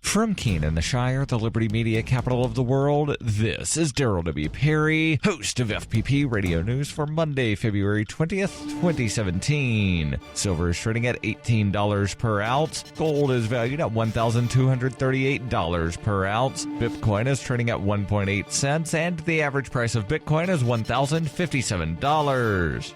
From Keene in the Shire, the Liberty Media capital of the world, this is Daryl W. Perry, host of FPP Radio News for Monday, February 20th, 2017. Silver is trading at $18 per ounce. Gold is valued at $1,238 per ounce. Bitcoin is trading at 1.8 cents, and the average price of Bitcoin is $1,057.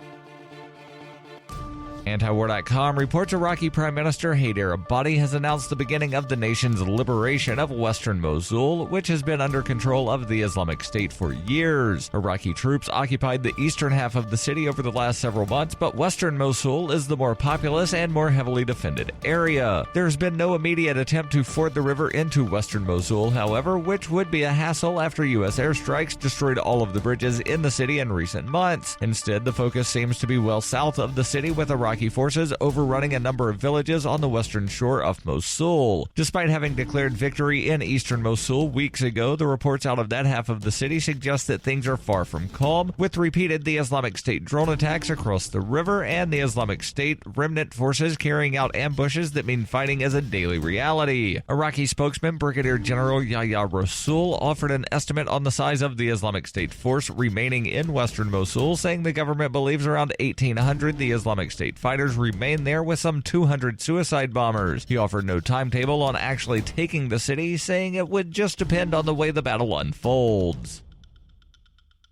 Antiwar.com reports Iraqi Prime Minister Haider Abadi has announced the beginning of the nation's liberation of western Mosul, which has been under control of the Islamic State for years. Iraqi troops occupied the eastern half of the city over the last several months, but western Mosul is the more populous and more heavily defended area. There has been no immediate attempt to ford the river into western Mosul, however, which would be a hassle after U.S. airstrikes destroyed all of the bridges in the city in recent months. Instead, the focus seems to be well south of the city, with Iraqi forces overrunning a number of villages on the western shore of Mosul. Despite having declared victory in eastern Mosul weeks ago, the reports out of that half of the city suggest that things are far from calm, with repeated Islamic State drone attacks across the river and the Islamic State remnant forces carrying out ambushes that mean fighting is a daily reality. Iraqi spokesman Brigadier General Yahya Rasool offered an estimate on the size of the Islamic State force remaining in western Mosul, saying the government believes around 1,800 the Islamic State fighters remain there, with some 200 suicide bombers. He offered no timetable on actually taking the city, saying it would just depend on the way the battle unfolds.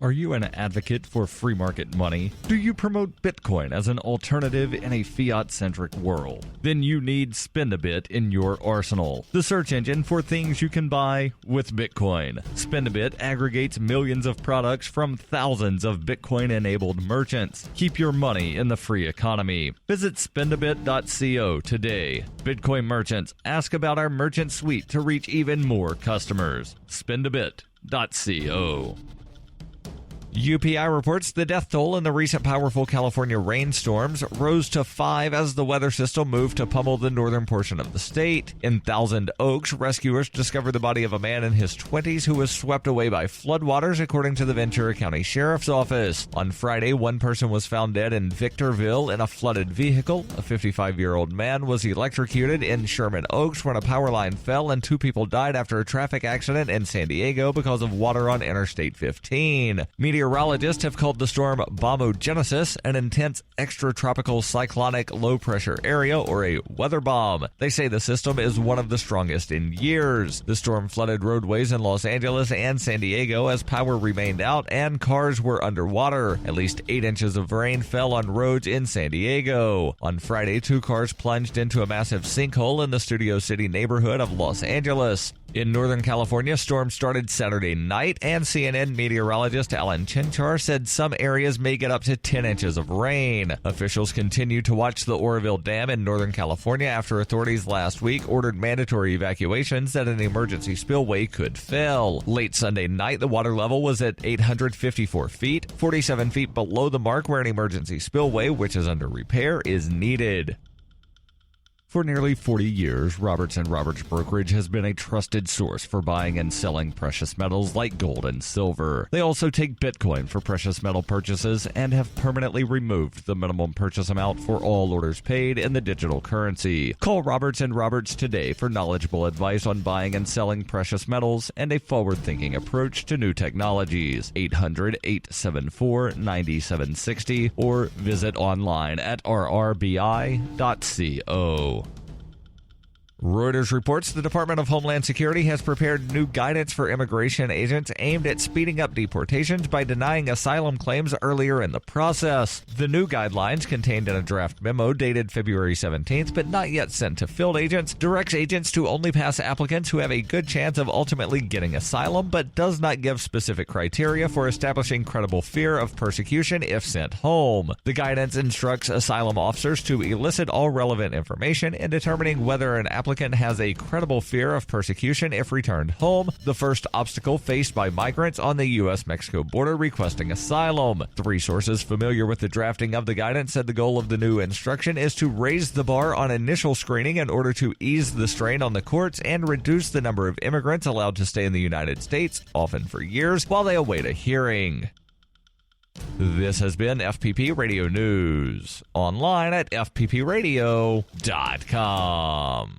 Are you an advocate for free market money? Do you promote Bitcoin as an alternative in a fiat-centric world? Then you need Spendabit in your arsenal, the search engine for things you can buy with Bitcoin. Spendabit aggregates millions of products from thousands of Bitcoin-enabled merchants. Keep your money in the free economy. Visit spendabit.co today. Bitcoin merchants, ask about our merchant suite to reach even more customers. Spendabit.co. UPI reports the death toll in the recent powerful California rainstorms rose to 5 as the weather system moved to pummel the northern portion of the state. In Thousand Oaks, rescuers discovered the body of a man in his 20s who was swept away by floodwaters, according to the Ventura County Sheriff's Office. On Friday, one person was found dead in Victorville in a flooded vehicle. A 55-year-old man was electrocuted in Sherman Oaks when a power line fell, and 2 people died after a traffic accident in San Diego because of water on Interstate 15. Meteorologists have called the storm bombogenesis, an intense extratropical cyclonic low-pressure area, or a weather bomb. They say the system is one of the strongest in years. The storm flooded roadways in Los Angeles and San Diego as power remained out and cars were underwater. At least 8 inches of rain fell on roads in San Diego. On Friday, 2 cars plunged into a massive sinkhole in the Studio City neighborhood of Los Angeles. In Northern California, storms started Saturday night, and CNN meteorologist Alan Chinchar said some areas may get up to 10 inches of rain. Officials continue to watch the Oroville Dam in Northern California after authorities last week ordered mandatory evacuations that an emergency spillway could fill. Late Sunday night, the water level was at 854 feet, 47 feet below the mark where an emergency spillway, which is under repair, is needed. For nearly 40 years, Roberts & Roberts Brokerage has been a trusted source for buying and selling precious metals like gold and silver. They also take Bitcoin for precious metal purchases and have permanently removed the minimum purchase amount for all orders paid in the digital currency. Call Roberts & Roberts today for knowledgeable advice on buying and selling precious metals and a forward-thinking approach to new technologies. 800-874-9760 or visit online at rrbi.co. Reuters reports the Department of Homeland Security has prepared new guidance for immigration agents aimed at speeding up deportations by denying asylum claims earlier in the process. The new guidelines, contained in a draft memo dated February 17th but not yet sent to field agents, directs agents to only pass applicants who have a good chance of ultimately getting asylum, but does not give specific criteria for establishing credible fear of persecution if sent home. The guidance instructs asylum officers to elicit all relevant information in determining whether an applicant has a credible fear of persecution if returned home, the first obstacle faced by migrants on the U.S.-Mexico border requesting asylum. 3 sources familiar with the drafting of the guidance said the goal of the new instruction is to raise the bar on initial screening in order to ease the strain on the courts and reduce the number of immigrants allowed to stay in the United States, often for years, while they await a hearing. This has been FPP Radio News, online at fppradio.com.